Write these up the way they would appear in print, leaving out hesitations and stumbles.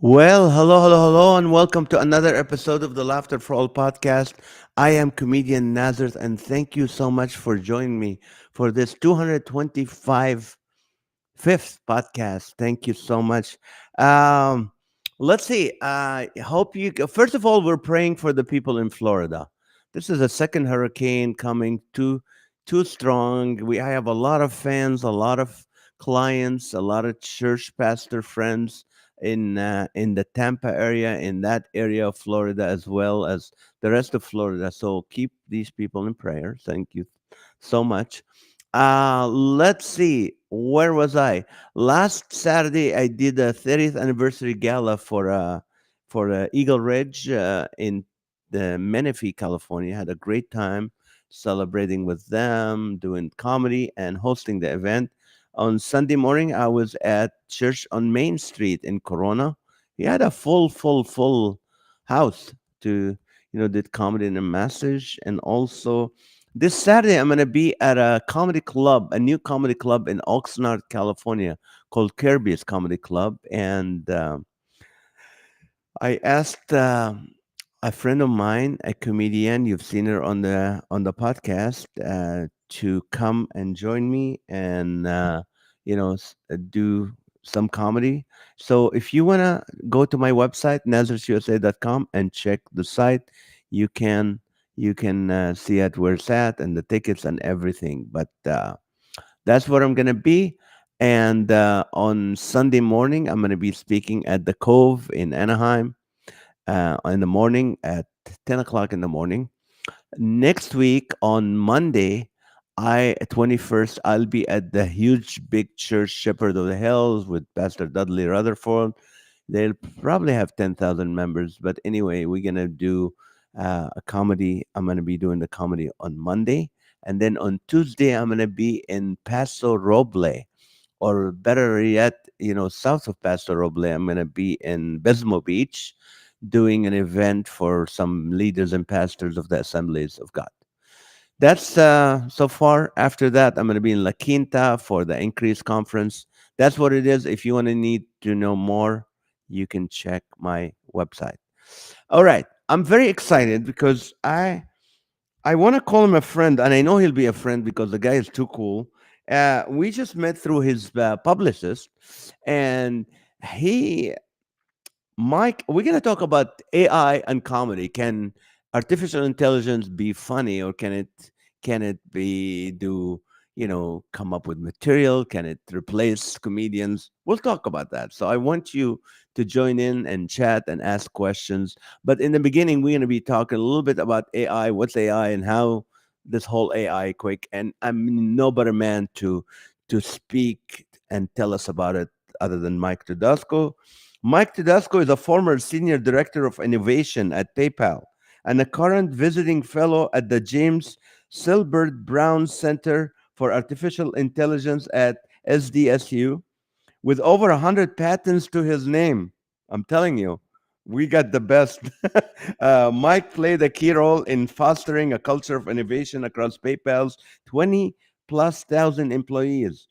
Well, hello, hello, hello, and welcome to another episode of the Laughter for All podcast. I am Comedian Nazareth, and thank you so much for joining me for this 225 fifth podcast. Thank you so much. Um, let's see. I hope you. First of all, we're praying for the people in Florida. This is a second hurricane coming too strong. I have a lot of fans, a lot of clients, a lot of church pastor friends in the Tampa area, in that area of Florida, as well as the rest of Florida. So keep these people in prayer. Thank you so much. Let's see. Where was I? Last Saturday, I did a 30th anniversary gala for Eagle Ridge in the Menifee, California. Had a great time celebrating with them, doing comedy, and hosting the event. On Sunday morning, I was at church on Main Street in Corona. He had a full house to did comedy and a message, and also this Saturday, I'm going to be at a comedy club, a new comedy club in Oxnard, California, called Kirby's Comedy Club. And I asked a friend of mine, a comedian, you've seen her on the podcast, to come and join me and do some comedy. So if you want to go to my website nazarthusa.com and check the site, you can see at where it's at and the tickets and everything. But that's what I'm gonna be. And on Sunday morning, I'm gonna be speaking at the Cove in Anaheim in the morning at 10 o'clock in the morning. Next week on Monday, I 21st, I'll be at the huge big church Shepherd of the Hills with Pastor Dudley Rutherford. They'll probably have 10,000 members, but anyway, we're gonna do a comedy. I'm gonna be doing the comedy on Monday, and then on Tuesday, I'm gonna be in Paso Roble, or better yet, south of Paso Roble. I'm gonna be in Besmo Beach, doing an event for some leaders and pastors of the Assemblies of God. That's so far. After that, I'm going to be in La Quinta for the Increase Conference. That's what it is. If you want to need to know more, you can check my website. All right. I'm very excited because I want to call him a friend, and I know he'll be a friend because the guy is too cool. We just met through his publicist, and he Mike, we're going to talk about AI and comedy. Can artificial intelligence be funny, or can it be do come up with material? Can it replace comedians? We'll talk about that. So I want you to join in and chat and ask questions. But in the beginning, we're going to be talking a little bit about AI, what's AI, and how this whole AI quick. And I'm no better man to speak and tell us about it other than Mike Todasco. Mike Todasco is a former senior director of innovation at PayPal and a current visiting fellow at the James Silbert Brown Center for Artificial Intelligence at SDSU with over 100 patents to his name. I'm telling you, we got the best. Mike played a key role in fostering a culture of innovation across PayPal's 20 plus thousand employees.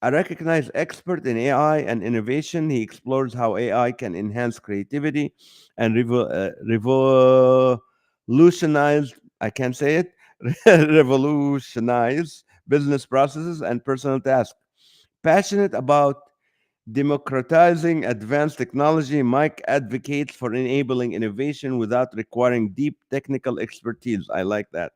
A recognized expert in AI and innovation, he explores how AI can enhance creativity and revolutionize, I can't say it, revolutionize business processes and personal tasks. Passionate about democratizing advanced technology, Mike advocates for enabling innovation without requiring deep technical expertise. I like that.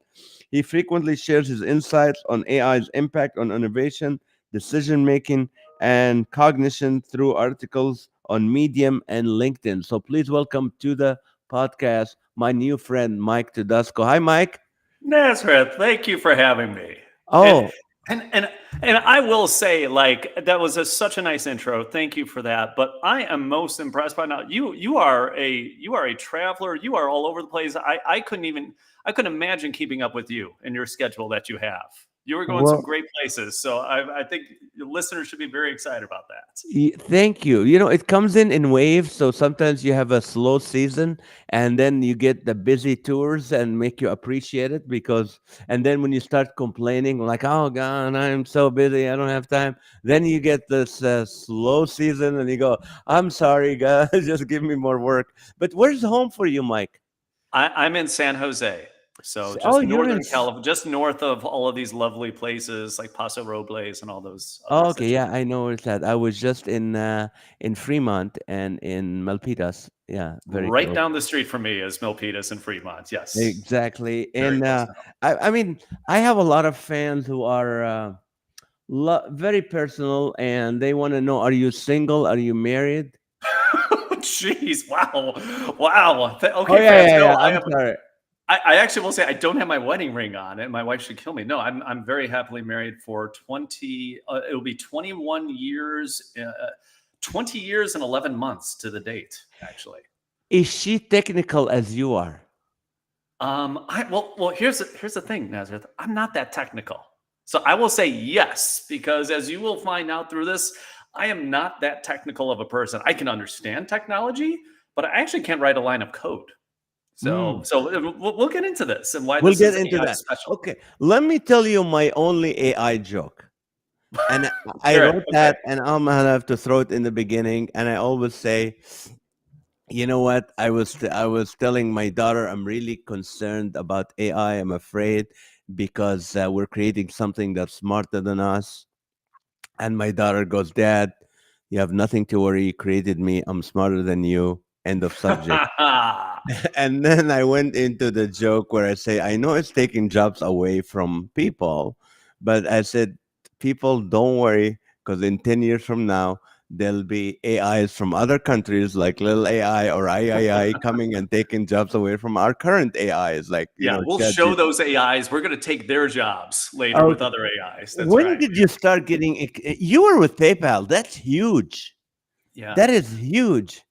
He frequently shares his insights on AI's impact on innovation, decision making, and cognition through articles on Medium and LinkedIn. So please welcome to the podcast my new friend, Mike Todasco. Hi, Mike. Nazareth, thank you for having me. And Oh, and I will say, like, that was such a nice intro. Thank you for that. But I am most impressed by now. You are a traveler. You are all over the place. I couldn't imagine keeping up with you and your schedule that you have. You were going some Well, great places. So I think your listeners should be very excited about that. Thank you. It comes in waves. So sometimes you have a slow season, and then you get the busy tours and make you appreciate it and then when you start complaining, like, oh God, I'm so busy, I don't have time. Then you get this slow season, and you go, I'm sorry, guys, just give me more work. But where's home for you, Mike? I'm in San Jose. So Oh, just you're in. Northern California, just north of all of these lovely places like Paso Robles and all those Oh, others okay, that you yeah, I know where it's at. I was just in Fremont and in Milpitas. Yeah, very right close. down the street from me is Milpitas and Fremont. Yes. Exactly. Very And close now. I mean, I have a lot of fans who are very personal, and they want to know, are you single? Are you married? Jeez, wow. Wow. Oh, Okay, yeah, fans. yeah, No, yeah. I I'm have sorry. I actually will say I don't have my wedding ring on, and my wife should kill me. No, I'm very happily married for 20. It'll be 21 years, 20 years and 11 months to the date. Actually, Is she technical as you are? here's the thing, Nazareth. I'm not that technical, so I will say yes because as you will find out through this, I am not that technical of a person. I can understand technology, but I actually can't write a line of code. So, Mm. we'll get into this and why We'll this get is into AI that. special. Okay, let me tell you my only AI joke. And I Sure. wrote Okay. that, and I'm gonna have to throw it in the beginning. And I always say, you know what? I was telling my daughter I'm really concerned about AI. I'm afraid because we're creating something that's smarter than us. And my daughter goes, Dad, you have nothing to worry. You created me. I'm smarter than you. End of subject. And then I went into the joke where I say, I know it's taking jobs away from people, but I said, people, don't worry, because in 10 years from now, there'll be AIs from other countries like Little AI or III coming and taking jobs away from our current AIs, like, Yeah, we'll show ChatGPT. those AIs. We're going to take their jobs later with Okay. other AIs. That's When right. did you start getting, you were with PayPal? That's huge. Yeah. That is huge.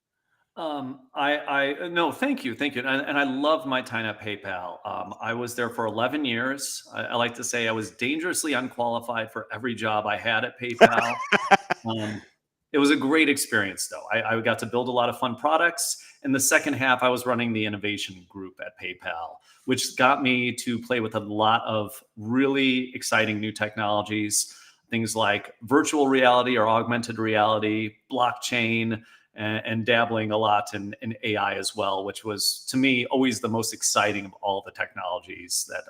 No, thank you, and I love my time at PayPal. I was there for 11 years. I like to say I was dangerously unqualified for every job I had at PayPal. Um, it was a great experience, though. I got to build a lot of fun products. In the second half, I was running the innovation group at PayPal, which got me to play with a lot of really exciting new technologies, things like virtual reality or augmented reality, blockchain, and dabbling a lot in AI as well, which was to me always the most exciting of all the technologies that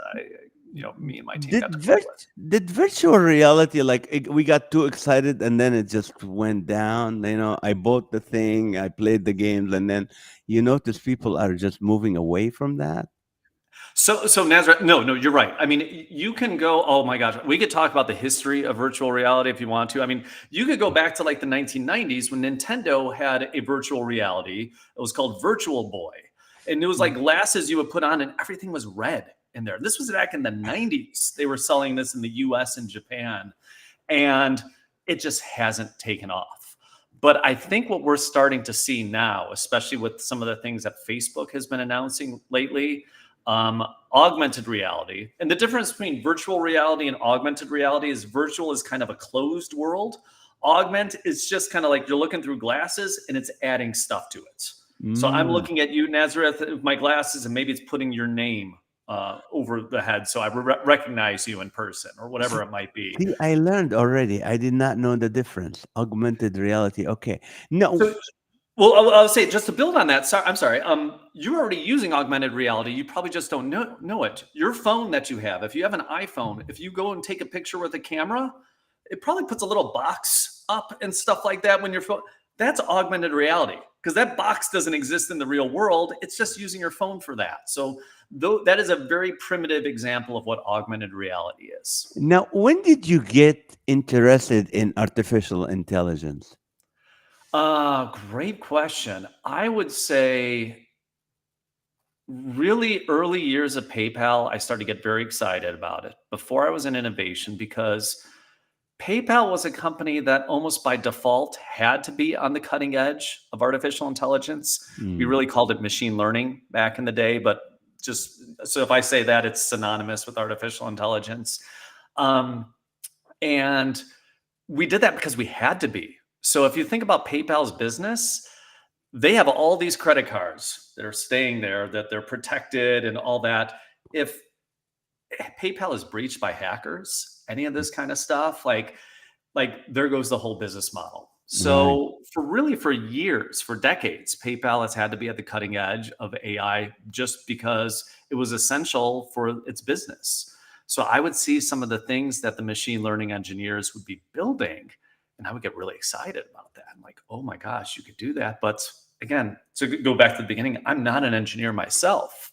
me and my team Did got to play with. did virtual reality, like, we got too excited and then it just went down? I bought the thing, I played the games, and then you notice people are just moving away from that. So Nazareth, no, you're right. I mean, you can go. Oh my gosh, we could talk about the history of virtual reality if you want to. I mean, you could go back to like the 1990s when Nintendo had a virtual reality. It was called Virtual Boy, and it was like Mm. glasses you would put on, and everything was red in there. This was back in the 90s. They were selling this in the U.S. and Japan, and it just hasn't taken off. But I think what we're starting to see now, especially with some of the things that Facebook has been announcing lately, augmented reality. And the difference between virtual reality and augmented reality is virtual is kind of a closed world. Augment is just kind of like you're looking through glasses and it's adding stuff to it. So I'm Mm. looking at you, Nazareth, with my glasses, and maybe it's putting your name over the head so I recognize you in person or whatever See, it might be. see, I learned already. I did not know the difference. Augmented reality. Okay. No. So, well, I'll say just to build on that. I'm sorry. You're already using augmented reality. You probably just don't know it. Your phone that you have, if you have an iPhone, if you go and take a picture with a camera, it probably puts a little box up and stuff like that when your phone. That's augmented reality because that box doesn't exist in the real world. It's just using your phone for that. So, though that is a very primitive example of what augmented reality is. Now, when did you get interested in artificial intelligence? Great question. I would say really early years of PayPal, I started to get very excited about it before I was in innovation because PayPal was a company that almost by default had to be on the cutting edge of artificial intelligence. We Mm. really called it machine learning back in the day, but just so if I say that, it's synonymous with artificial intelligence. Um, and we did that because we had to be. So if you think about PayPal's business, they have all these credit cards that are staying there, that they're protected and all that. If PayPal is breached by hackers, any of this kind of stuff, like there goes the whole business model. Right. So for years, for decades, PayPal has had to be at the cutting edge of AI just because it was essential for its business. So I would see some of the things that the machine learning engineers would be building, and I would get really excited about that. I'm like, oh my gosh, you could do that. But again, to go back to the beginning, I'm not an engineer myself.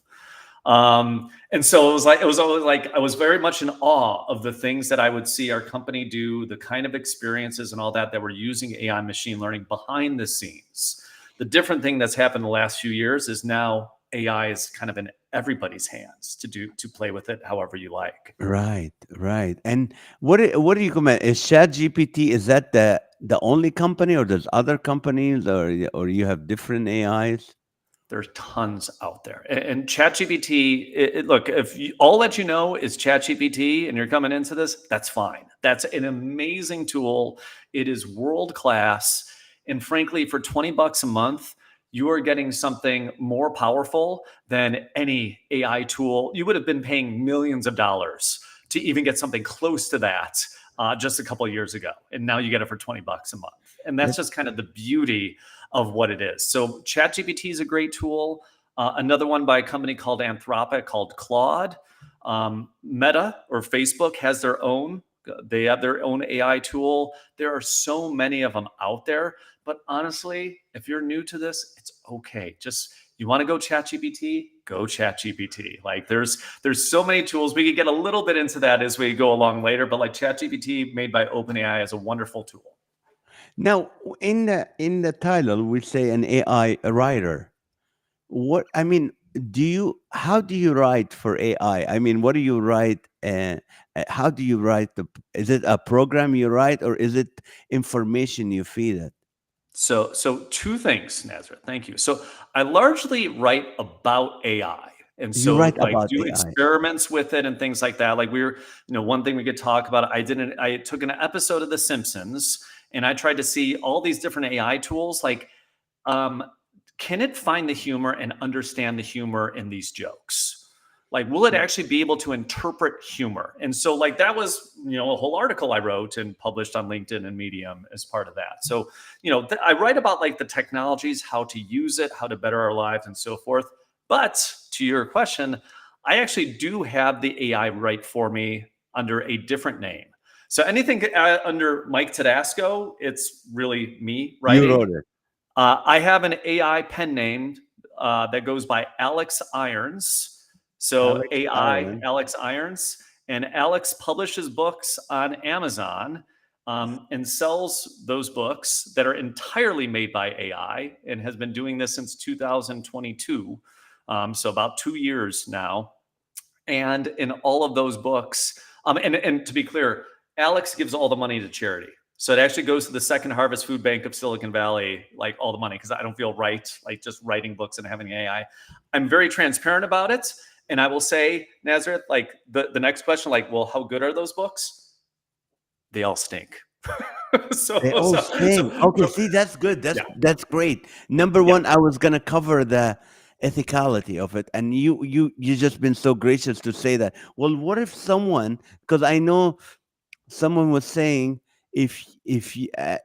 And so it was always like I was very much in awe of the things that I would see our company do, the kind of experiences and all that we're using AI machine learning behind the scenes. The different thing that's happened the last few years is now AI is kind of in everybody's hands to play with it however you like. Right, right. And what do you comment? Is ChatGPT, is that the only company, or there's other companies, or you have different AIs? There's tons out there. And ChatGPT, look, if all that you know is ChatGPT and you're coming into this, that's fine. That's an amazing tool. It is world class. And frankly, for $20 a month, you are getting something more powerful than any AI tool. You would have been paying millions of dollars to even get something close to that just a couple of years ago. And now you get it for $20 a month. And that's just kind of the beauty of what it is. So ChatGPT is a great tool. Another one by a company called Anthropic called Claude. Meta or Facebook has their own. They have their own AI tool. There are so many of them out there. But honestly, if you're new to this, it's okay. Just you want to go ChatGPT, go ChatGPT. Like there's so many tools. We could get a little bit into that as we go along later. But like ChatGPT made by OpenAI is a wonderful tool. Now, in the title, we say an AI writer. What I mean, how do you write for AI? I mean, what do you write? How do you write is it a program you write, or is it information you feed it? So two things, Nazareth. Thank you. So I largely write about AI. And You so write like about do AI. experiments with it and things like that. Like one thing we could talk about, I took an episode of The Simpsons and I tried to see all these different AI tools. Like, um, can it find the humor and understand the humor in these jokes? Like, will it actually be able to interpret humor? And so, like, that was, a whole article I wrote and published on LinkedIn and Medium as part of that. So, I write about like the technologies, how to use it, how to better our lives, and so forth. But to your question, I actually do have the AI write for me under a different name. So anything under Mike Todasco, it's really me You writing. wrote it. I have an AI pen name that goes by Alex Irons. So Alex AI Iron. Alex Irons, and Alex publishes books on Amazon and sells those books that are entirely made by AI, and has been doing this since 2022, so about 2 years now. And in all of those books, and to be clear, Alex gives all the money to charity. So it actually goes to the Second Harvest Food Bank of Silicon Valley, like all the money, because I don't feel right, like just writing books and having AI. I'm very transparent about it. And I will say, Nazareth, like the next question, like, well, how good are those books? They all stink. so, They all so, so, stink. Okay, so, see, that's good. That's yeah, that's great. Number yeah. one, I was gonna cover the ethicality of it, and you just been so gracious to say that. Well, what if someone? Because I know someone was saying, he said,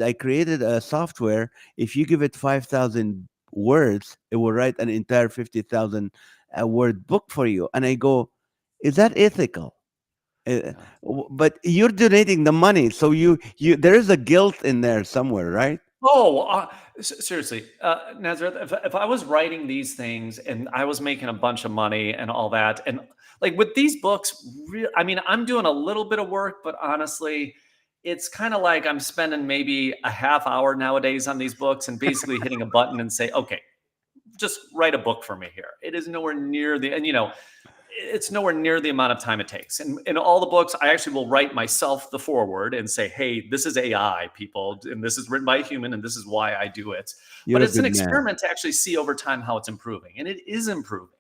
I created a software. If you give it 5,000 words, it will write an entire 50,000 word book for you. And I go, is that ethical? Yeah. But you're donating the money, so you there is a guilt in there somewhere, right? Oh, seriously, Nazareth, if I was writing these things and I was making a bunch of money and all that, and like with these books, I mean, I'm doing a little bit of work, but honestly, it's kind of like I'm spending maybe a half hour nowadays on these books and basically hitting a button and say, okay, just write a book for me here. It is nowhere near it's nowhere near the amount of time it takes. And in all the books, I actually will write myself the foreword and say, hey, this is AI, people, and this is written by a human, and this is why I do it. But You're a it's an good man. experiment to actually see over time how it's improving. And it is improving.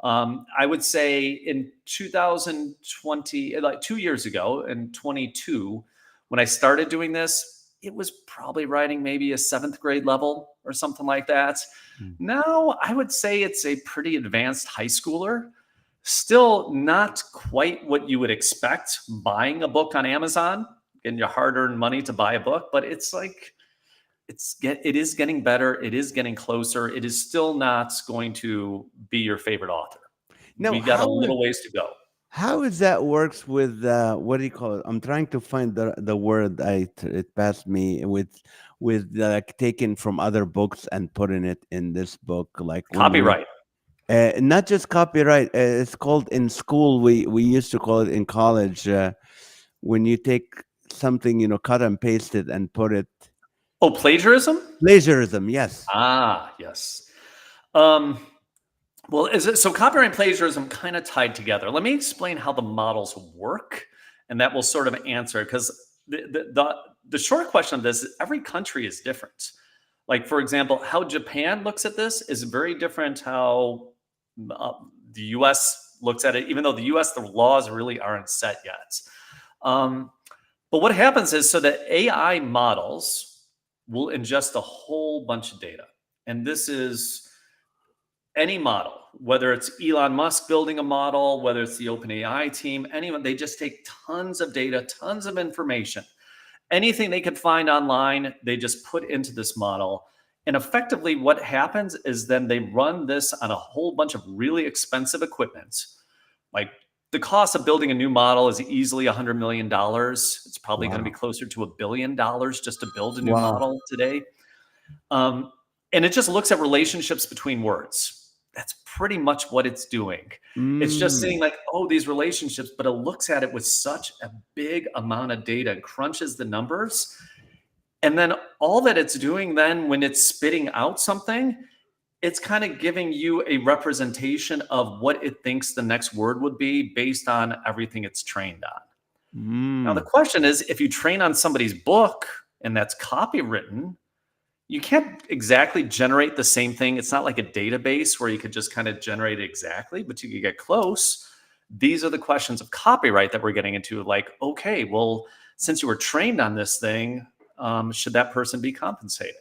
I would say in 2020, like 2 years ago, in 22, when I started doing this, it was probably writing maybe a seventh grade level or something like that. Mm. Now I would say it's a pretty advanced high schooler. Still not quite what you would expect buying a book on Amazon and your hard-earned money to buy a book, but it's like it is getting better. It is getting closer. It is still not going to be your favorite author. Now, We got a little ways to go. how is that works with what do you call it? I'm trying to find the word it passed me with like taking from other books and putting it in this book, like when you Copyright. not just copyright. It's called in school. We used to call it in college when you take something, cut and paste it and put it Oh, plagiarism? plagiarism. Yes. Ah, yes. Um, well, so copyright and plagiarism kind of tied together. Let me explain how the models work, and that will sort of answer it. Because the short question of this is every country is different. Like, for example, how Japan looks at this is very different how uh, the US looks at it, even though the US, the laws really aren't set yet. Um, but what happens is so that AI models will ingest a whole bunch of data. And this is any model, whether it's Elon Musk building a model, whether it's the OpenAI team, anyone, they just take tons of data, tons of information. Anything they could find online, they just put into this model. And effectively, what happens is then they run this on a whole bunch of really expensive equipment. Like the cost of building a new model is easily $100 million. It's probably going to be Wow. closer to $1 billion just to build a new Wow. model today. And it just looks at relationships between words. That's pretty much what it's doing. It's just Mm. saying like, oh, these relationships, but it looks at it with such a big amount of data, crunches the numbers. And then all that it's doing then when it's spitting out something, it's kind of giving you a representation of what it thinks the next word would be based on everything it's trained on. Now, the Mm. question is if you train on somebody's book and that's copywritten, you can't exactly generate the same thing. It's not like a database where you could just kind of generate it exactly, but you could get close. These are the questions of copyright that we're getting into. Like, okay, well, since you were trained on this thing, should that person be compensated?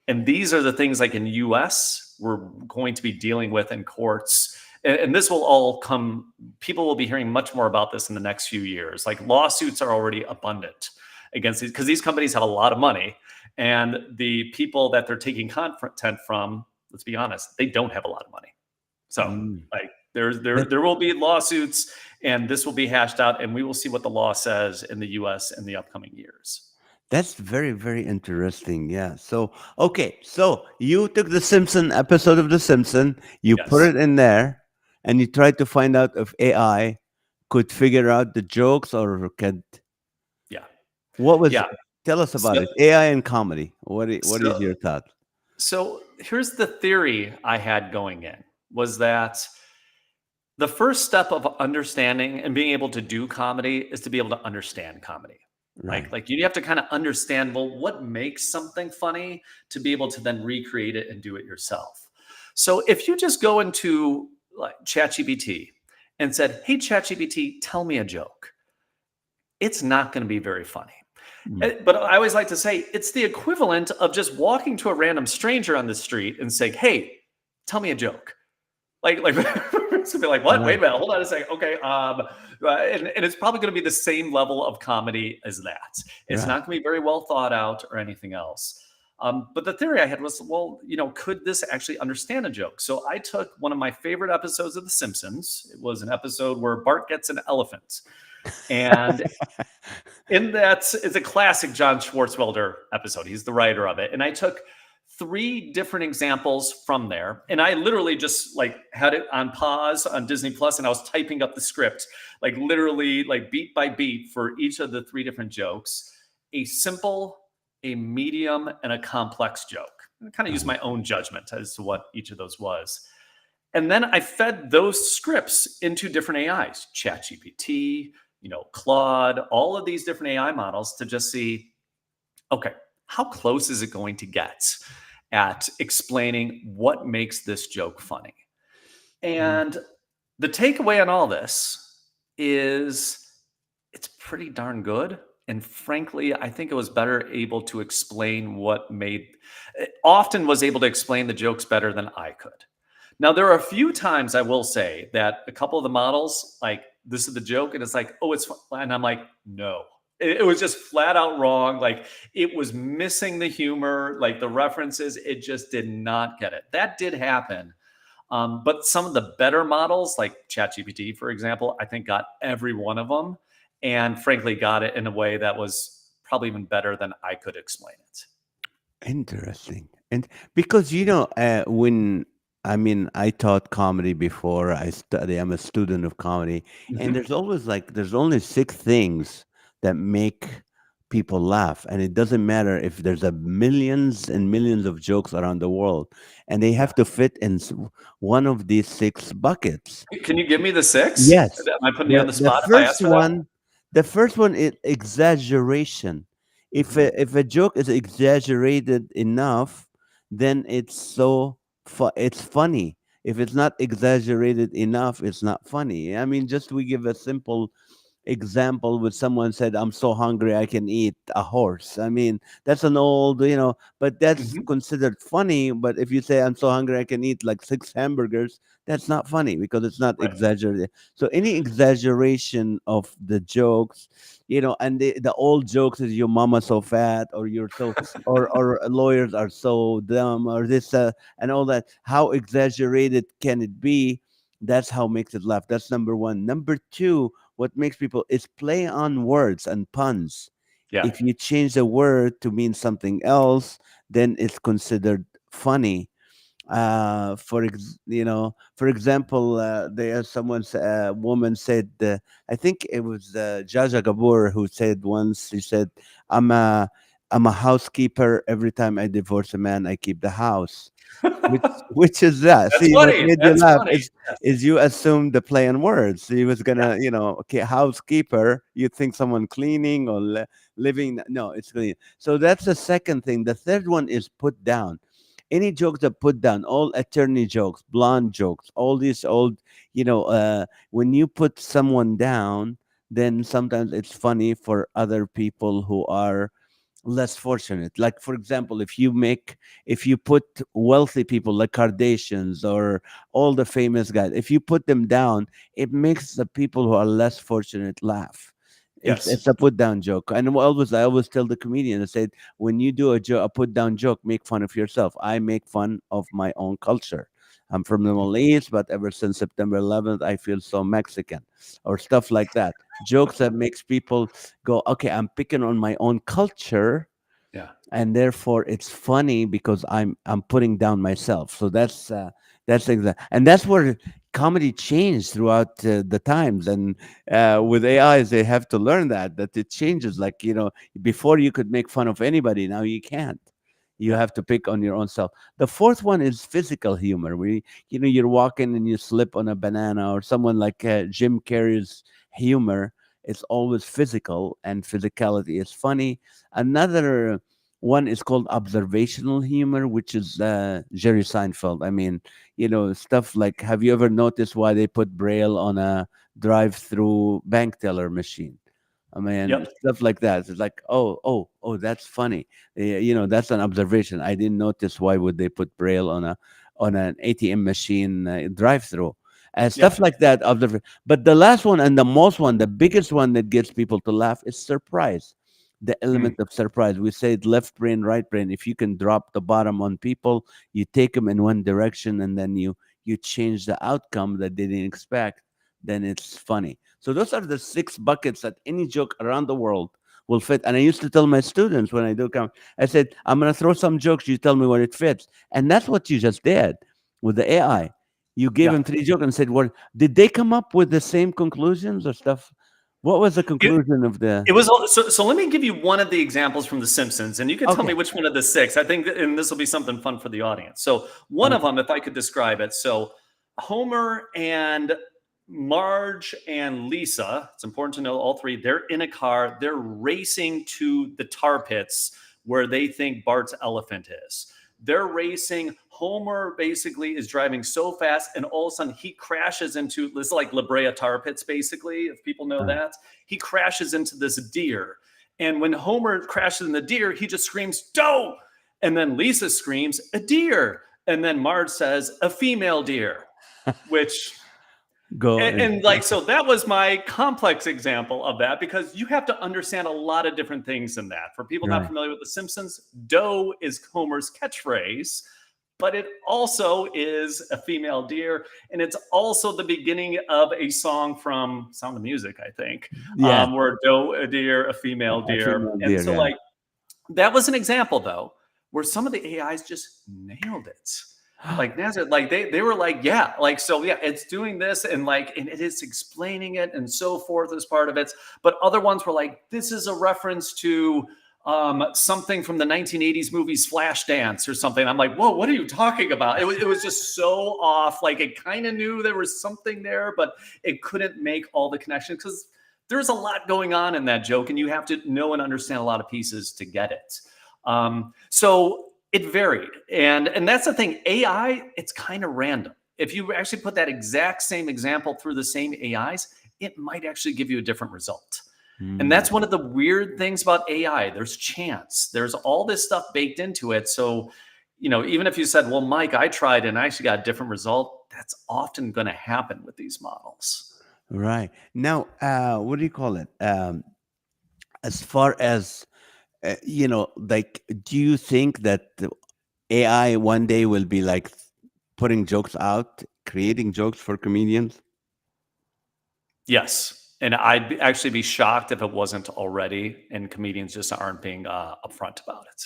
And these are the things like in US, we're going to be dealing with in courts. And this will all come, people will be hearing much more about this in the next few years. Like lawsuits are already abundant against these because these companies have a lot of money. And the people that they're taking content from, let's be honest, they don't have a lot of money. So Mm. like That, there will be lawsuits and this will be hashed out and we will see what the law says in the US in the upcoming years. that's very, very interesting. Yeah. So, okay. So you took the Simpson episode of The Simpson, you put Yes. it in there, and you tried to find out if AI could figure out the jokes or could. Yeah. What was? Yeah. Tell us about So it. AI and comedy. What is so your thought? so here's the theory I had going in was that the first step of understanding and being able to do comedy is to be able to understand comedy. Right. Like you have to kind of understand, well, what makes something funny to be able to then recreate it and do it yourself. So if you just go into like ChatGPT and said, "Hey ChatGPT, tell me a joke," it's not going to be very funny. Mm. But I always like to say it's the equivalent of just walking to a random stranger on the street and saying, "Hey, tell me a joke." Like to be like, what? Wait Right. a minute, hold on a second. Okay, and it's probably going to be the same level of comedy as that. It's Right. not going to be very well thought out or anything else. But the theory I had was, well, could this actually understand a joke? So I took one of my favorite episodes of The Simpsons. It was an episode where Bart gets an elephant, and in that, it's a classic John Schwartzwelder episode. He's the writer of it, and I took three different examples from there, and I literally just like had it on pause on Disney Plus, and I was typing up the script, like literally, like beat by beat for each of the three different jokes. A simple, a medium, and a complex joke. I kind of used my own judgment as to what each of those was. And then I fed those scripts into different AIs, ChatGPT, Claude, all of these different AI models to just see, okay, how close is it going to get at explaining what makes this joke funny? Mm. And the takeaway on all this is it's pretty darn good. And frankly, I think it was better able to explain what made often was able to explain the jokes better than I could. Now, there are a few times I will say that a couple of the models, like, this is the joke, and it's like, oh, it's fun. And I'm like, no. It was just flat out wrong. Like, it was missing the humor, like the references, it just did not get it. That did happen. But some of the better models, like ChatGPT, for example, I think got every one of them, and frankly, got it in a way that was probably even better than I could explain it. Interesting. And because when I mean I taught comedy before, I'm a student of comedy, and Mhm. there's only six things that make people laugh, and it doesn't matter if there's a millions and millions of jokes around the world, and they Yeah. have to fit in one of these six buckets. Can you give me the six? Yes. Am I putting you The on the the spot if I first ask for that? one the first one is exaggeration. Mhm. If a joke is exaggerated enough, then it's funny. If it's not exaggerated enough, it's not funny. I mean, just we give a simple example with someone said, "I'm so hungry I can eat a horse." I mean, that's an old, but that's Mhm. considered funny. But if you say, "I'm so hungry I can eat like six hamburgers," that's not funny because it's not Right. exaggerated. So any exaggeration of the jokes, and the old jokes is your mama so fat, or you're so, or lawyers are so dumb, or this, and all that. How exaggerated can it be? That's how makes it laugh. That's number one. Number two, what makes people is play on words and puns. Yeah. If you change the word to mean something else, then it's considered funny. For example, there's a woman said, I think it was Jaja Gabor who said once, she said, i'm a I'm a housekeeper. Every time I divorce a man, I keep the house. Which is that? That's See, what funny. made you That's laugh funny. Yes. is you assumed the play on words. He was Yeah. gonna, okay, housekeeper. You think someone cleaning or living? No, it's clean. So that's the second thing. The third one is put down. Any jokes that put down, all attorney jokes, blonde jokes, all these old, when you put someone down, then sometimes it's funny for other people who are less fortunate. Like, for example, if you put wealthy people like Kardashians or all the famous guys, if you put them down, it makes the people who are less fortunate laugh. It's Yes. a put down joke. And I always tell the comedian, I said, when you do a put down joke, make fun of yourself. I make fun of my own culture. I'm from the Middle East, but ever since September 11th, I feel so Mexican, or stuff like that. Jokes that makes people go, okay, I'm picking on my own culture, Yeah. and therefore it's funny because I'm putting down myself. So that's exactly, and that's where comedy changed throughout the times. And with AIs, they have to learn that it changes. Like, before you could make fun of anybody, now you can't. You Yeah. have to pick on your own self. The fourth one is physical humor. You're walking and you slip on a banana, or someone like Jim Carrey's humor. It's always physical, and physicality is funny. Another one is called observational humor, which is Jerry Seinfeld. I mean, stuff like, have you ever noticed why they put Braille on a drive-through bank teller machine? I mean, Yep. stuff like that. It's like, oh, that's funny. That's an observation. I didn't notice why would they put Braille on an ATM machine drive-through. Stuff Yeah. like that. But the last one and the most one, the biggest one that gets people to laugh is surprise. The element Mm. of surprise. We say left brain, right brain. If you can drop the bottom on people, you take them in one direction, and then you change the outcome that they didn't expect, then it's funny. So those are the six buckets that any joke around the world will fit. And I used to tell my students when I do come, I said, I'm going to throw some jokes. You tell me what it fits. And that's what you just did with the AI. You gave Yeah. them three jokes and said, well, did they come up with the same conclusions or stuff? What was the It, conclusion of the? it was so. Let me give you one of the examples from The Simpsons, and you can tell me Okay. which one of the six. I think, and this will be something fun for the audience. So one of Okay. them, if I could describe it, so Homer and Marge and Lisa. It's important to know all three. They're in a car. They're racing to the tar pits where they think Bart's elephant is. They're racing. Homer basically is driving so fast, and all of a sudden he crashes into this, like La Brea tar pits, basically, if people know Uh, that. He crashes into this deer. And when Homer crashes in the deer, he just screams, "Doe!" And then Lisa screams, "A deer." And then Marge says, "A female deer," which go and like, so that was my complex example of that, because you have to understand a lot of different things in that. For people not right. familiar with The Simpsons, "Doe" is Homer's catchphrase, but it also is a female deer, and it's also the beginning of a song from Sound of Music, I think, Yeah, where "Doe, a deer, a female a deer," female and deer. so Yeah. like that was an example though, where some of the AIs just nailed it. Like Nazareth, like they were like, yeah, like so yeah, it's doing this, and it is explaining it and so forth as part of it. But other ones were like, this is a reference to something from the 1980s movies Flashdance or something. I'm like, whoa, what are you talking about? It was just so off. Like it kind of knew there was something there, but it couldn't make all the connections because there's a lot going on in that joke, and you have to know and understand a lot of pieces to get it. So it varied, and that's the thing. AI, it's kind of random. If you actually put that exact same example through the same AIs, it might actually give you a different result. And Mm, that's one of the weird things about AI. There's chance. There's all this stuff baked into it. So, even if you said, "Well, Mike, I tried and I actually got a different result," that's often going to happen with these models. right. Now, what do you call it? As far as like, do you think that the AI one day will be like putting jokes out, creating jokes for comedians? Yes, and actually be shocked if it wasn't already, and comedians just aren't being upfront about it.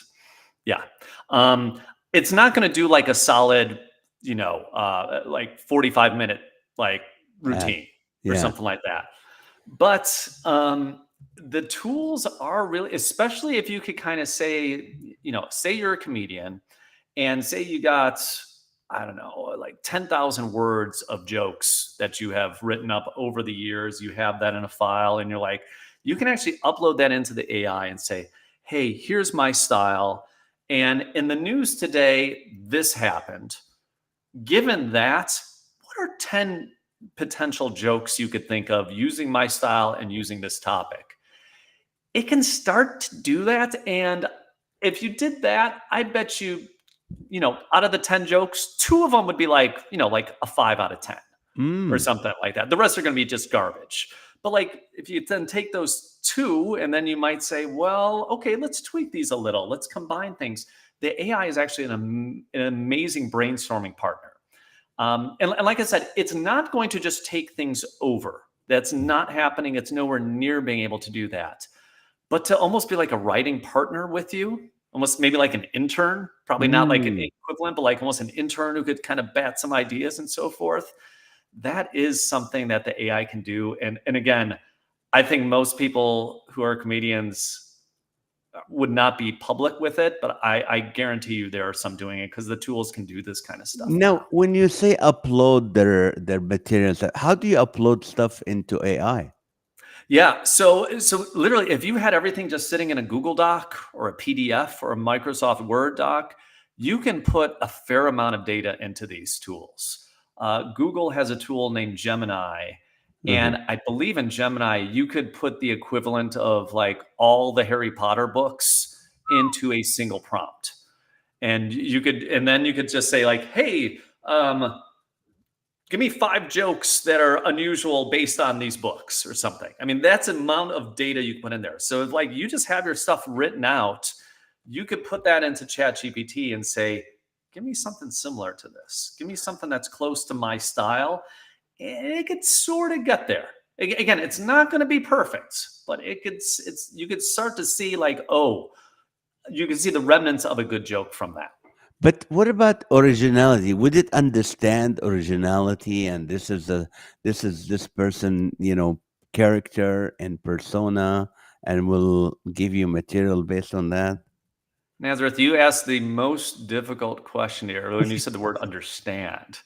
Yeah, um, it's not going to do like a solid, like 45-minute like Uh, routine or yeah. something like that. But the tools are really, especially if you could kind of say, say you're a comedian and say you got, I don't know, like 10,000 words of jokes that you have written up over the years. You have that in a file, and you're like, you can actually upload that into the AI and say, "Hey, here's my style. And in the news today, this happened. Given that, what are 10 potential jokes you could think of using my style and using this topic?" It can start to do that. And if you did that, I bet you, out of the 10 jokes, two of them would be like, like a 5 out of 10 or Mm, something like that. The rest are going to be just garbage. But like, if you then take those two, and then you might say, well, okay, let's tweak these a little. Let's combine things. The AI is actually an amazing brainstorming partner. And like I said, it's not going to just take things over. That's not happening. It's nowhere near being able to do that. But to almost be like a writing partner with you, almost maybe like an intern, probably not like an mm. equivalent, but like almost an intern who could kind of bat some ideas and so forth. That is something that the AI can do. And again, I think most people who are comedians would not be public with it, but I guarantee you there are some doing it because the tools can do this kind of stuff Now, now. when you say upload their materials, how do you upload stuff into AI? Yeah, so literally, if you had everything just sitting in a Google Doc or a PDF or a Microsoft Word doc, you can put a fair amount of data into these tools. Google has a tool named Gemini, Uh-huh. and I believe in Gemini you could put the equivalent of like all the Harry Potter books into a single prompt, and then you could just say like, "Hey, give me 5 jokes that are unusual based on these books," or something. I mean, that's the amount of data you put in there. So if like you just have your stuff written out, you could put that into ChatGPT and say, "Give me something similar to this. Give me something that's close to my style." And it could sort of get there. Again, it's not going to be perfect, but you could start to see like, oh, you can see the remnants of a good joke from that. But what about originality? Would it understand originality, and this is this person, character and persona, and will give you material based on that? Nazareth, you asked the most difficult question here when you said the word understand,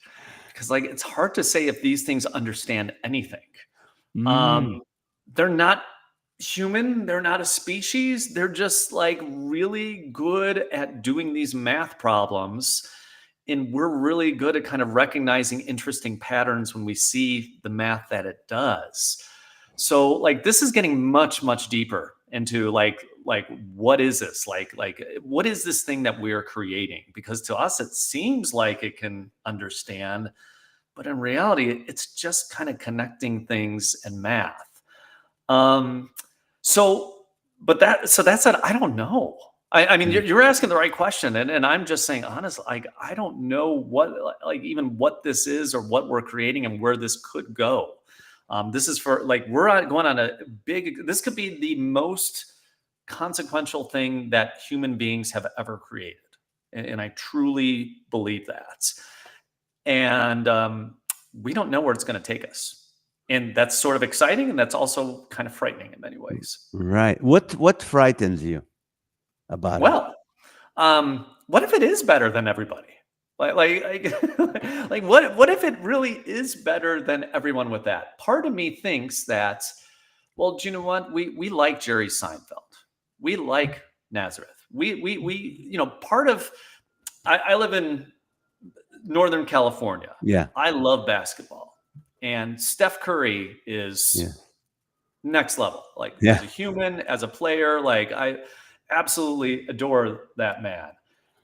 because like it's hard to say if these things understand anything. Mm, Um, they're not human, they're not a species, they're just like really good at doing these math problems. and we're really good at kind of recognizing interesting patterns when we see the math that it does. So like this is getting much deeper into like what is this? Like what is this thing that we're creating? Because to us it seems like it can understand, but in reality it's just kind of connecting things and math. Um so so that said, I don't know. I mean, Mm. you're asking the right question, and I'm just saying honestly, like I don't know what like even what this is or what we're creating and where this could go. This is for like going on a big. This could be the most consequential thing that human beings have ever created, and I truly believe that. And we don't know where it's going to take us, and that's sort of exciting, and that's also kind of frightening in many ways. Right. What frightens you about it? Well, what if it is better than everybody? Like what if it really is better than everyone with that? Part of me thinks that, well, do you know what? We like Jerry Seinfeld. We like Nazareth. Part of I live in Northern California. Yeah. I love basketball. And Steph Curry Yeah. is next level. Like as Yeah. a human, as a player, like I absolutely adore that man.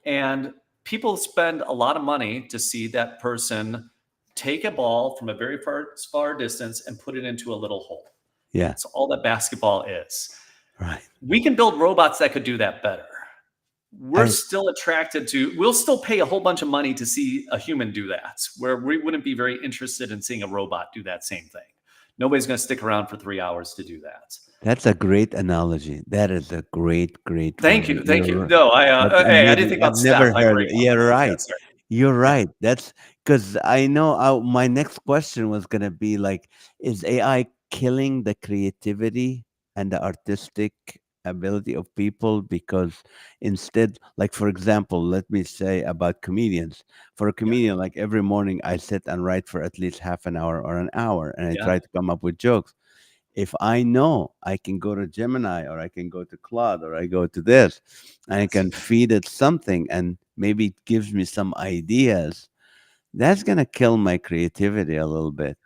And people spend a lot of money to see that person take a ball from a very far distance and put it into a little hole. Yeah. That's all that basketball is. Right. We can build robots that could do that better. We're I still attracted to, we'll still pay a whole bunch of money to see a human do that, where we wouldn't be very interested in seeing a robot do that same thing. Nobody's going to stick around for 3 hours to do that. That's a great analogy. That is a great Thank one. you, thank you. No, That's hey, I didn't amazing. think I've about Steph. never I heard agree. it. Yeah, Yeah, right. sorry. You're Yeah. right. That's because I know my next question was gonna be like, is AI killing the creativity and the artistic ability of people? Because instead, like for example, let me say about comedians. For a Yeah. comedian, like every morning I sit and write for at least half an hour or an hour, and I Yeah. try to come up with jokes. If I know I can go to Gemini or I can go to Claude or I go to this, and I Yes. can feed it something and maybe it gives me some ideas, that's gonna kill my creativity a little bit.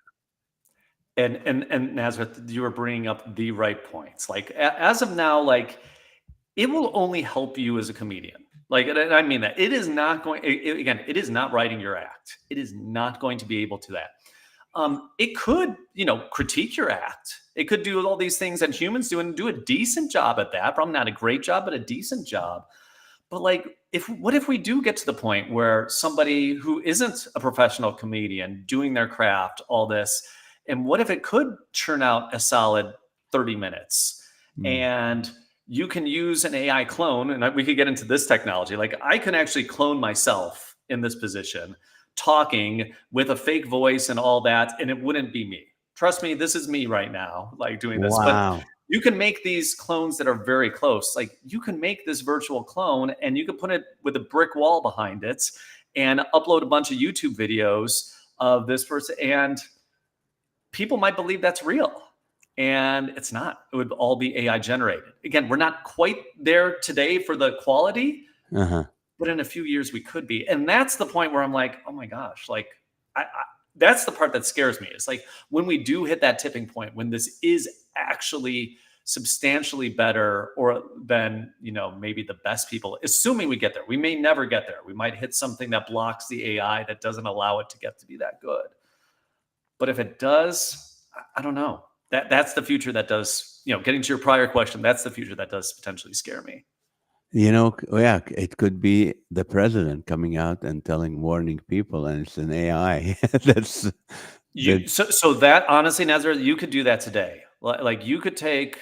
And Nazareth, you were bringing up the right points. Like as of now, like it will only help you as a comedian. Like, and I mean that it is not going. Again, it is not writing your act. It is not going to be able to that. It could, critique your act. It could do all these things that humans do and do a decent job at that. Probably not a great job, but a decent job. But like, what if we do get to the point where somebody who isn't a professional comedian doing their craft, all this, and what if it could churn out a solid 30 minutes Mm. and you can use an AI clone, and we could get into this technology. Like I can actually clone myself in this position, talking with a fake voice and all that, and it wouldn't be me. Trust me, this is me right now, like doing this. But Wow. you can make these clones that are very close. Like you can make this virtual clone and you can put it with a brick wall behind it and upload a bunch of YouTube videos of this person. And people might believe that's real. And it's not. It would all be AI generated. Again, we're not quite there today for the quality, Uh-huh. but in a few years we could be. And that's the point where I'm like, oh my gosh, like that's the part that scares me. It's like when we do hit that tipping point, when this is actually substantially better or than, maybe the best people, assuming we get there. We may never get there. We might hit something that blocks the AI that doesn't allow it to get to be that good. But if it does, I don't know. That's the future that does, getting to your prior question, that's the future that does potentially scare me. Yeah, it could be the president coming out and telling warning people and it's an AI. that's You that's so that honestly, Nazareth, you could do that today. Like you could take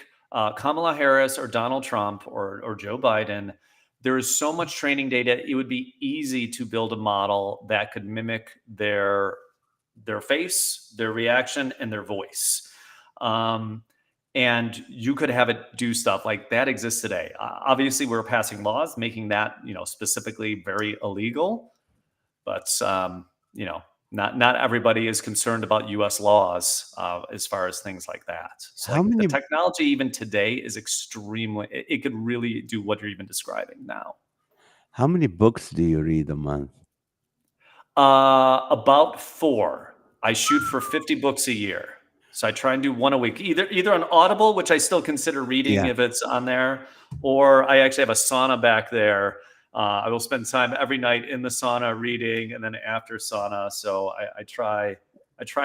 Kamala Harris or Donald Trump or Joe Biden. There is so much training data; it would be easy to build a model that could mimic their face, their reaction, and their voice. Um, and you could have it do stuff like that exists today. Obviously, we're passing laws making that specifically very illegal, but you know, not everybody is concerned about U.S. laws as far as things like that. So, how like the many technology even today is extremely. It could really do what you're even describing now. how many books do you read a month? About 4. I shoot for 50 books a year. So I try and do one a week, either on Audible, which I still consider reading Yeah. if it's on there, or I actually have a sauna back there. I will spend time every night in the sauna reading, and then after sauna. So I try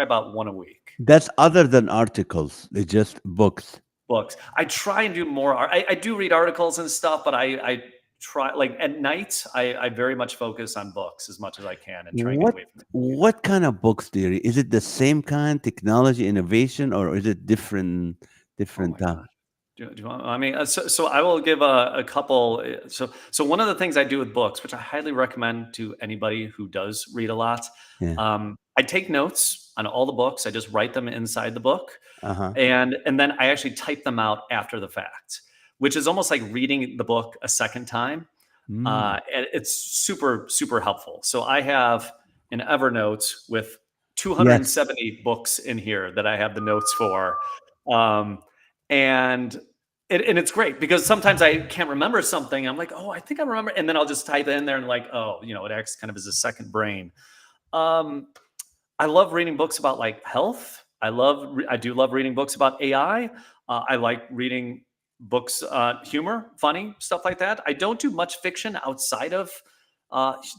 about one a week. That's other than articles. They're just books. Books. I try and do more. I do read articles and stuff, but I try, like, at night. I very much focus on books as much as I can and try and get What away from the computer. what kind of books do you read? Is it the same kind, technology, innovation, or is it Oh different my God. Do you want, I mean, so I will give a couple. So one of the things I do with books, which I highly recommend to anybody who does read a lot, Yeah. I take notes on all the books. I just write them inside the book, Uh-huh. and then I actually type them out after the fact, which is almost like reading the book a second time. Mm. And it's super, super helpful. So I have an Evernote with Yes. 270 books in here that I have the notes for. Um, and and it's great because sometimes I can't remember something. I'm like, oh, I think I remember. And then I'll just type it in there and, like, oh, it acts kind of as a second brain. Um, I love reading books about, like, health. I do love reading books about AI. I like reading books, humor, funny stuff like that. I don't do much fiction outside of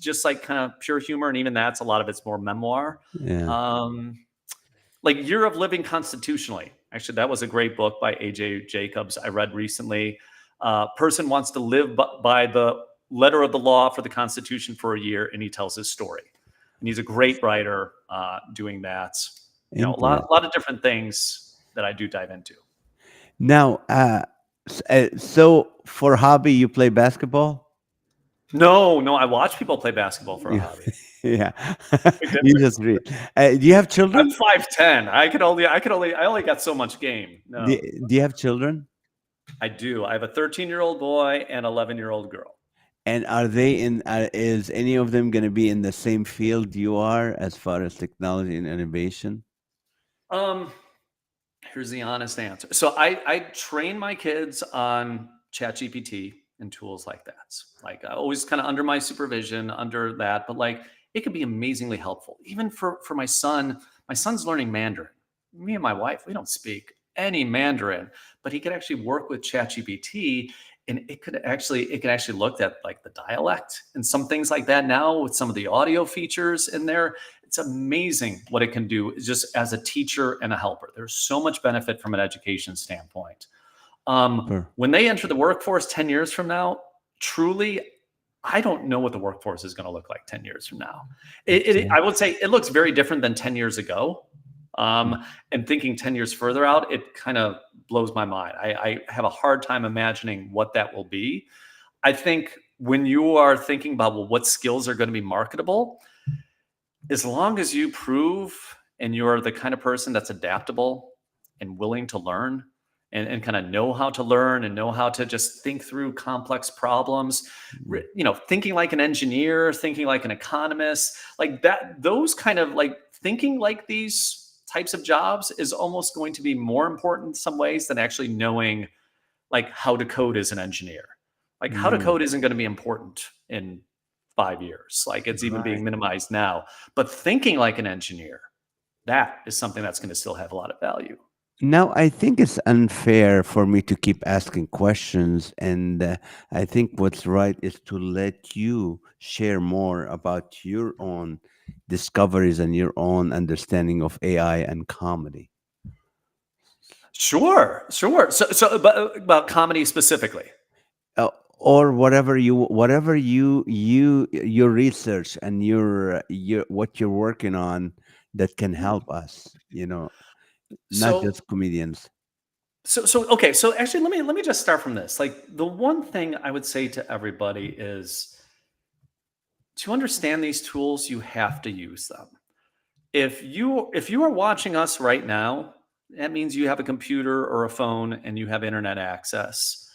just like kind of pure humor, and even that's a lot of it's more memoir. Yeah. Um, like Year of Living Constitutionally. Actually, that was a great book by A.J. Jacobs I read recently. Person wants to live by the letter of the law for the Constitution for a year, and he tells his story. And he's a great writer doing that. A lot, Interesting. lot of different things that I do dive into. Now, so for hobby, you play basketball? No, no, I watch people play basketball for a Yeah. hobby. Yeah. Like, You just read. Do you have I'm children? 5'10". I only got so much game. Do, No, do you have children? I do. I have a 13-year-old boy and 11-year-old girl. And are they in? Is any of them going to be in the same field you are as far as technology and innovation? Um, Here's the honest answer. So I train my kids on ChatGPT and tools like that. Like, always kind of under my supervision, under that, but, like, it could be amazingly helpful. Even for my son. My son's learning Mandarin. Me and my wife, we don't speak any Mandarin, but he could actually work with ChatGPT, and it could actually look at, like, the dialect and some things like that now with some of the audio features in there. It's amazing what it can do just as a teacher and a helper. There's so much benefit from an education standpoint. Sure. When they enter the workforce 10 years from now, truly, I don't know what the workforce is going to look like 10 years from now. Okay. I would say it looks very different than 10 years ago. And thinking 10 years further out, it kind of blows my mind. I have a hard time imagining what that will be. I think when you are thinking about, well, what skills are going to be marketable, as long as you prove and you're the kind of person that's adaptable and willing to learn, and kind of know how to learn and know how to just think through complex problems, Mm. thinking like an engineer, thinking like an economist, like that, those kind of, like, thinking like these types of jobs is almost going to be more important in some ways than actually knowing, like, how to code as an engineer. Like, how to Mm. code isn't going to be important in 5 years. Like, it's even Right. being minimized now. But thinking like an engineer, that is something that's going to still have a lot of value. Now, I think it's unfair for me to keep asking questions, and I think what's right is to let you share more about your own discoveries and your own understanding of AI and comedy. Sure, sure. So about comedy specifically. Or whatever you your research and your what you're working on that can Hmm. help us, not So just comedians. so okay. So actually, let me just start from this. Like, the one thing I would say to everybody is, to understand these tools, you have to use them. If you are watching us right now, that means you have a computer or a phone and you have internet access.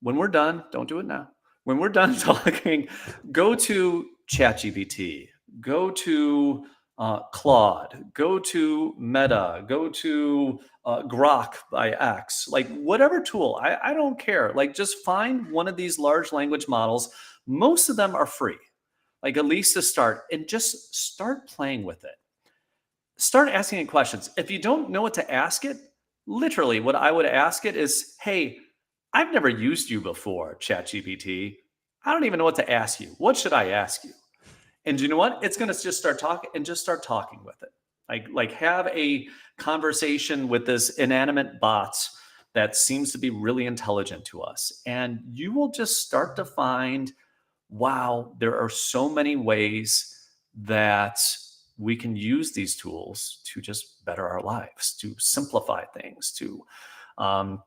When we're done, don't do it now. When we're done talking, go to ChatGPT, go to Claude, go to Meta, go to Grok by X, like whatever tool. I don't care. Like, just find one of these large language models. Most of them are free. like at least to start, and just start playing with it. Start asking it questions. If you don't know what to ask it, literally what I would ask it is, hey, I've never used you before, ChatGPT. I don't even know what to ask you. What should I ask you? And you know what? It's going to just start talking and just start talking with it. Like have a conversation with this inanimate bot that seems to be really intelligent to us. And you will just start to find, wow, there are so many ways that we can use these tools to just better our lives, to simplify things, to um,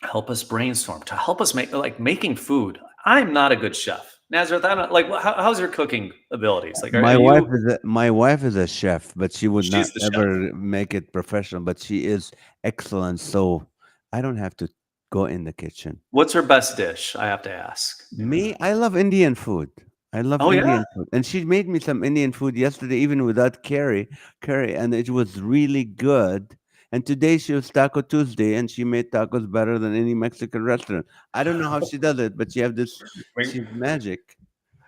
help us brainstorm, to help us make like making food. I'm not a good chef, Nazareth. I'm not, like, how's your cooking abilities? Like, are you? My wife is a chef, but she would not She's the chef. ever make it professional. But she is excellent, so I don't have to go in the kitchen. What's her best dish? I have to ask. Me, I love Indian food. I love Oh yeah. Indian food, and she made me some Indian food yesterday, even without curry, and it was really good. And today she was Taco Tuesday, and she made tacos better than any Mexican restaurant. I don't know how she does it, but she have this. Wait, She's magic.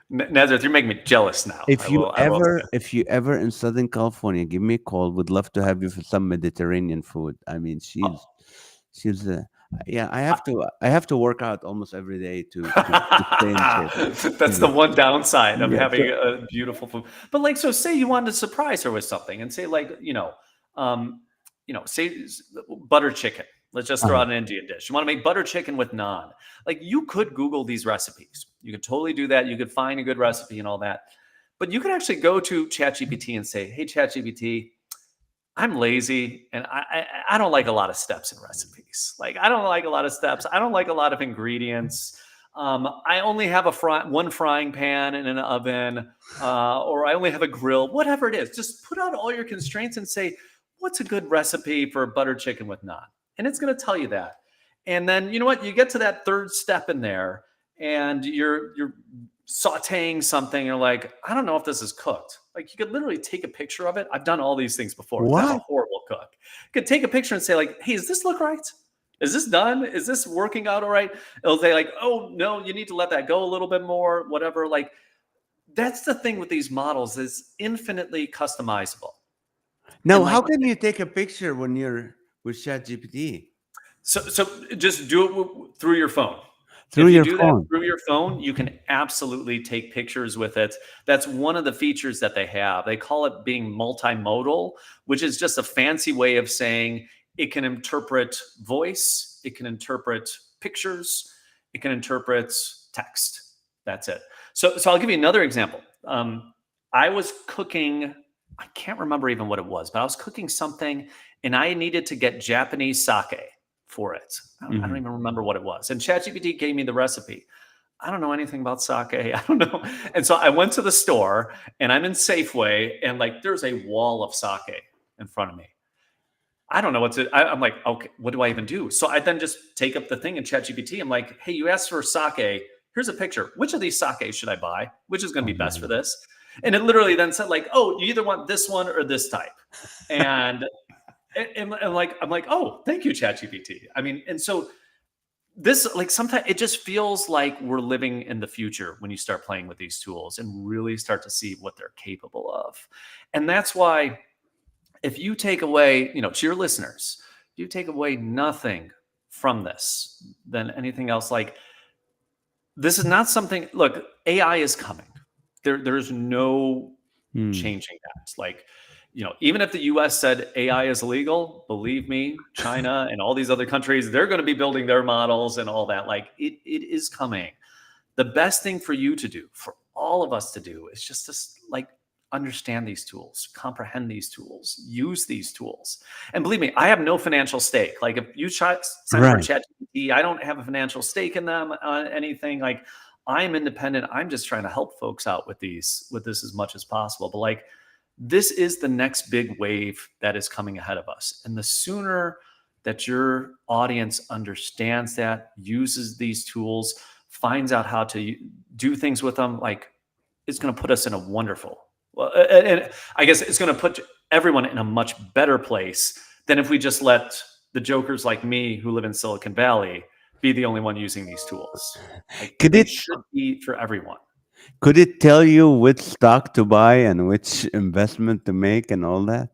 Nazareth, you're making me jealous now. I will. I will say. If you ever in Southern California, give me a call. Would love to have you for some Mediterranean food. I mean, Oh. she's yeah. I have to work out almost every day to stay in shape. That's the one downside of Yeah. having a beautiful food. But like, so say you wanted to surprise her with something, and say like, um, say butter chicken. Let's just throw Uh, out an Indian dish. You want to make butter chicken with naan. Like you could Google these recipes. You could totally do that. You could find a good recipe and all that. But you could actually go to ChatGPT and say, "Hey, ChatGPT, I'm lazy and I don't like a lot of steps in recipes. Like I don't like a lot of steps. I don't like a lot of ingredients. I only have one frying pan in an oven, or I only have a grill. Whatever it is, just put out all your constraints and say, what's a good recipe for butter chicken with naan? And it's going to tell you that. And then you know what? You get to that third step in there, and you're sauteing something. You're like, I don't know if this is cooked. Like you could literally take a picture of it. I've done all these things before because I'm a what? horrible cook. You could take a picture and say like, hey, does this look right? Is this done? Is this working out all right? It'll say like, oh no, you need to let that go a little bit more, whatever. Like that's the thing with these models is infinitely customizable. Now, And how like can you take a picture when you're with ChatGPT so just do it through your phone. through If you your do that phone? through your phone, you can absolutely take pictures with it. That's one of the features that they have. They call it being multimodal, which is just a fancy way of saying it can interpret voice, it can interpret pictures, it can interpret text. That's it. So I'll give you another example. I was cooking, I can't remember even what it was, but I was cooking something and I needed to get Japanese sake for it. I don't Mhm. even remember what it was. And ChatGPT gave me the recipe. I don't know anything about sake. I don't know. And so I went to the store and I'm in Safeway and like there's a wall of sake in front of me. I don't know what to. I'm like, okay, what do I even do? So I then just take up the thing in ChatGPT. I'm like, hey, you asked for sake. Here's a picture. Which of these sake should I buy? Which is going to Oh be my best for this? And it literally then said like, oh, you either want this one or this type. And and like I'm like, oh, thank you, ChatGPT. I mean, and so this like sometimes it just feels like we're living in the future when you start playing with these tools and really start to see what they're capable of. And that's why if you take away, to your listeners, if you take away nothing from this than anything else, like this is not something, look, AI is coming. There's no Hmm. changing that. Like, even if the US said AI is illegal, believe me, China and all these other countries, they're going to be building their models and all that. Like it is coming. The best thing for you to do, for all of us to do, is just to like understand these tools, comprehend these tools, use these tools. And believe me, I have no financial stake. Like if you sign up for Right. ChatGPT, I don't have a financial stake in them on anything. Like I'm independent. I'm just trying to help folks out with this as much as possible. But like this is the next big wave that is coming ahead of us. And the sooner that your audience understands that, uses these tools, finds out how to do things with them, like it's going to put us in a wonderful, well, and I guess it's going to put everyone in a much better place than if we just let the jokers like me who live in Silicon Valley be the only one using these tools. Like Could they it should be for everyone. Could it tell you which stock to buy and which investment to make and all that?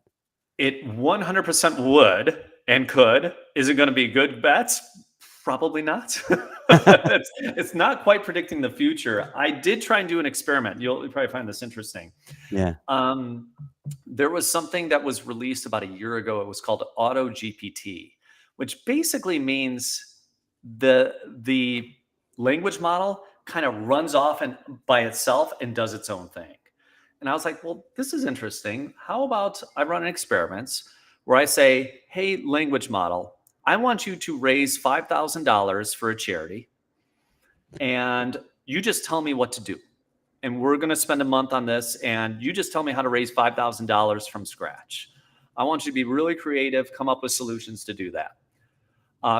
It 100% would and could. Is it going to be good bets? Probably not. It's not quite predicting the future. I did try and do an experiment. You'll probably find this interesting. Yeah. Um, there was something that was released about a year ago. It was called Auto GPT, which basically means the language model kind of runs off and by itself and does its own thing. And I was like, well, this is interesting. How about I run experiments where I say, hey, language model, I want you to raise $5,000 for a charity, and you just tell me what to do. And we're going to spend a month on this, and you just tell me how to raise $5,000 from scratch. I want you to be really creative, come up with solutions to do that.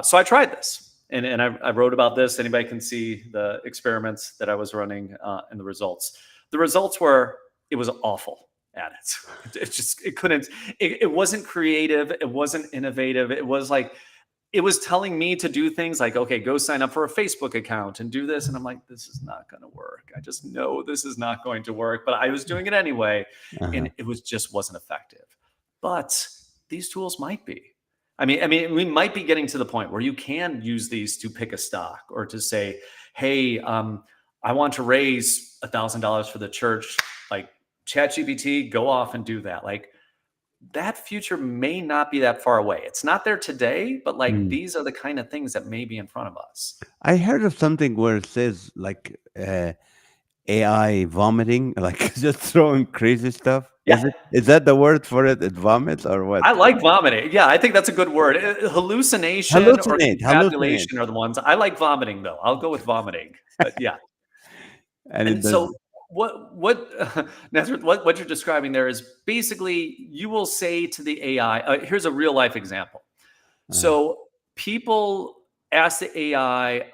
So I tried this, and I wrote about this. Anybody can see the experiments that I was running and the results. The results were, it was awful at it. It wasn't creative. It wasn't innovative. It was telling me to do things like, okay, go sign up for a Facebook account and do this. And I'm like, this is not going to work. I just know this is not going to work, but I was doing it anyway. Uh-huh. And it just wasn't effective. But these tools might be. I mean, we might be getting to the point where you can use these to pick a stock or to say, hey, I want to raise $1,000 for the church. Like ChatGPT, go off and do that. Like, that future may not be that far away. It's not there today, but like Mm. these are the kind of things that may be in front of us. I heard of something where it says like AI vomiting, like just throwing crazy stuff. Yeah, Is that the word for it? It vomits or what? I like vomiting. Yeah, I think that's a good word. Hallucination or Hallucinate, confabulation are the ones. I like vomiting though. I'll go with vomiting. But yeah. and it And does. so what Nazareth, what you're describing there is basically you will say to the AI, here's a real life example. Uh, So people ask the AI,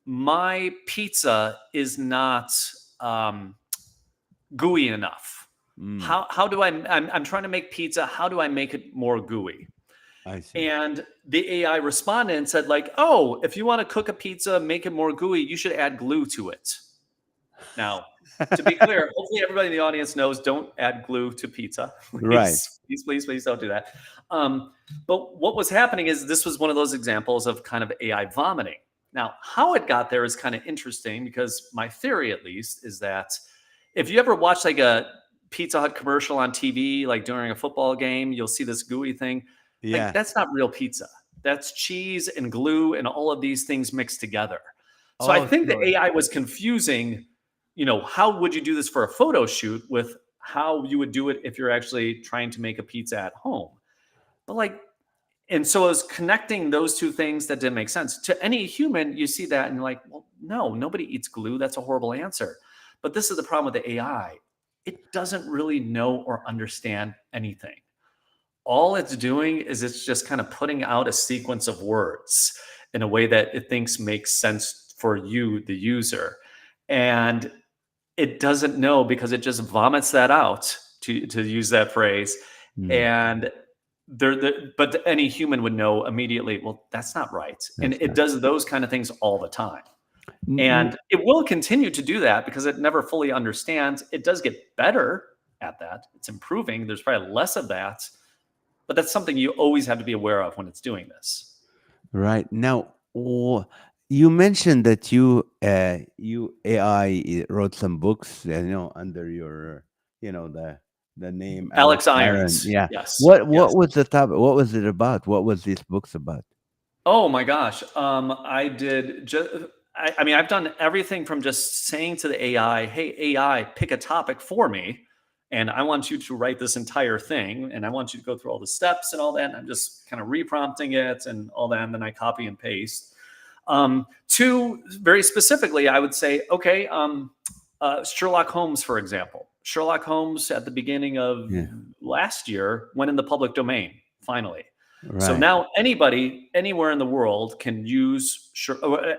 my pizza is not um, gooey enough. mm, How do I'm trying to make pizza. How do I make it more gooey? I see. And the AI responded and said, like, oh, if you want to cook a pizza, make it more gooey, you should add glue to it. Now, to be clear, hopefully everybody in the audience knows don't add glue to pizza. Right. Please don't do that. Um, but what was happening is this was one of those examples of kind of AI vomiting. Now, how it got there is kind of interesting because my theory, at least, is that if you ever watch like a Pizza Hut commercial on TV, like during a football game, you'll see this gooey thing. Like, Yeah. that's not real pizza. That's cheese and glue and all of these things mixed together. So I Oh, think the so AI was confusing, how would you do this for a photo shoot with how you would do it if you're actually trying to make a pizza at home. But like, and so I was connecting those two things that didn't make sense. To any human, you see that and you're like, well, no, nobody eats glue. That's a horrible answer. But this is the problem with the AI. It doesn't really know or understand anything. All it's doing is it's just kind of putting out a sequence of words in a way that it thinks makes sense for you, the user. And it doesn't know because it just vomits that out, to use that phrase. mm, And but any human would know immediately, well, that's not right. And that's it not. does those kind of things all the time. N- n- And it will continue to do that because it never fully understands. It does get better at that. It's improving. There's probably less of that. But that's something you always have to be aware of when it's doing this. Right now, you mentioned that you AI wrote some books, under your the name Alex Alex Aaron. Irons. Yeah. Yes. What Yes. was the topic? What was it about? What was these books about? Oh my gosh. I did just, I mean, I've done everything from just saying to the AI, hey, AI, pick a topic for me. And I want you to write this entire thing. And I want you to go through all the steps and all that. And I'm just kind of reprompting it and all that. And then I copy and paste. To very specifically, I would say, okay, Sherlock Holmes, for example. Sherlock Holmes at the beginning of Yeah. last year went in the public domain, finally. So Right. now anybody anywhere in the world can use,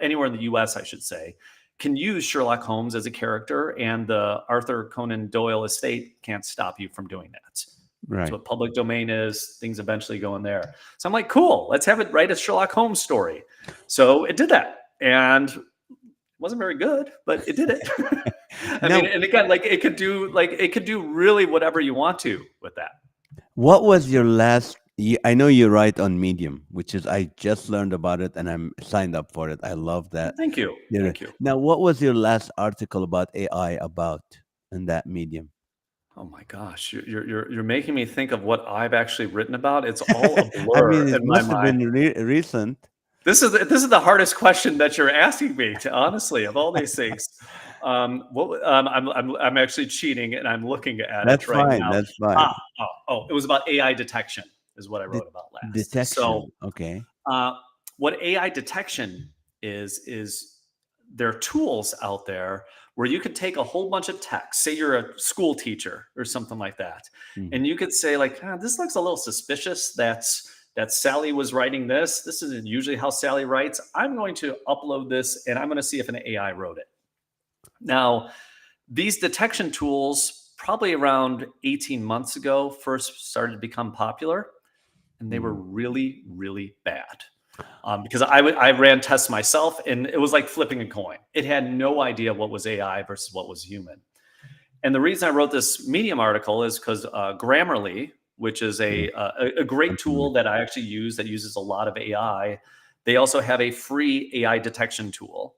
anywhere in the US, I should say, can use Sherlock Holmes as a character, and the Arthur Conan Doyle estate can't stop you from doing that. That's Right. what public domain is. Things eventually go in there. So I'm like, cool, let's have it write a Sherlock Holmes story. So it did that. And wasn't very good, but it did it. I mean, Now, and again, it could do really whatever you want to with that. what was your last? I know you write on Medium, which is I just learned about it and I'm signed up for it. I love that. Thank you. Thank you. Now, what was your last article about AI about in that Medium? Oh my gosh, you're making me think of what I've actually written about. It's all a I blur mean, it in my must have mind. been recent. This is the hardest question that you're asking me. To honestly, of all these things, I'm actually cheating and I'm looking at That's it right fine. now. That's fine. It was about AI detection, is what I De- wrote about last. So detection. Okay. Uh, what AI detection is there are tools out there where you could take a whole bunch of text. Say you're a school teacher or something like that, Mhm. and you could say like, "This looks a little suspicious. That Sally was writing this. This isn't usually how Sally writes. I'm going to upload this, and I'm going to see if an AI wrote it." Now, these detection tools, probably around 18 months ago, first started to become popular, and they were Mm. really, really bad. Because I ran tests myself, and it was like flipping a coin. It had no idea what was AI versus what was human. And the reason I wrote this Medium article is because Grammarly, which is Yeah, a great I'm familiar. tool that I actually use that uses a lot of AI, they also have a free AI detection tool,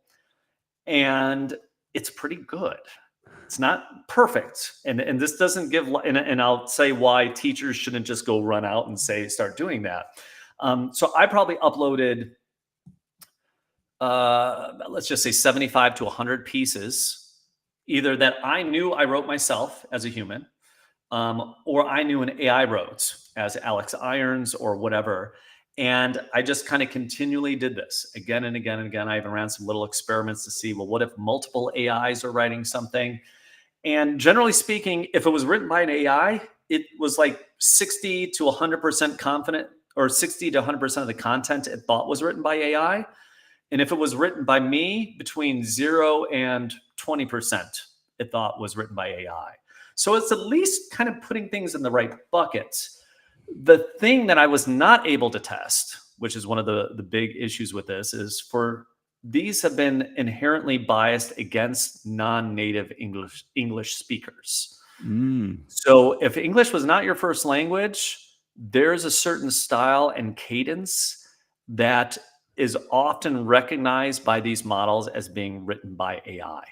and it's pretty good. It's not perfect, and this doesn't give. And I'll say why teachers shouldn't just go run out and say start doing that. So I probably uploaded, let's just say 75 to 100 pieces, either that I knew I wrote myself as a human, or I knew an AI wrote as Alex Irons or whatever. And I just kind of continually did this again and again and again. I even ran some little experiments to see, well, what if multiple AIs are writing something? And generally speaking, if it was written by an AI, it was like 60 to 100% confident, or 60 to 100% of the content it thought was written by AI. And if it was written by me, between 0 and 20%, it thought was written by AI. So it's at least kind of putting things in the right buckets. The thing that I was not able to test, which is one of the big issues with this, is for these have been inherently biased against non-native English speakers. Mm. So if English was not your first language, there's a certain style and cadence that is often recognized by these models as being written by AI.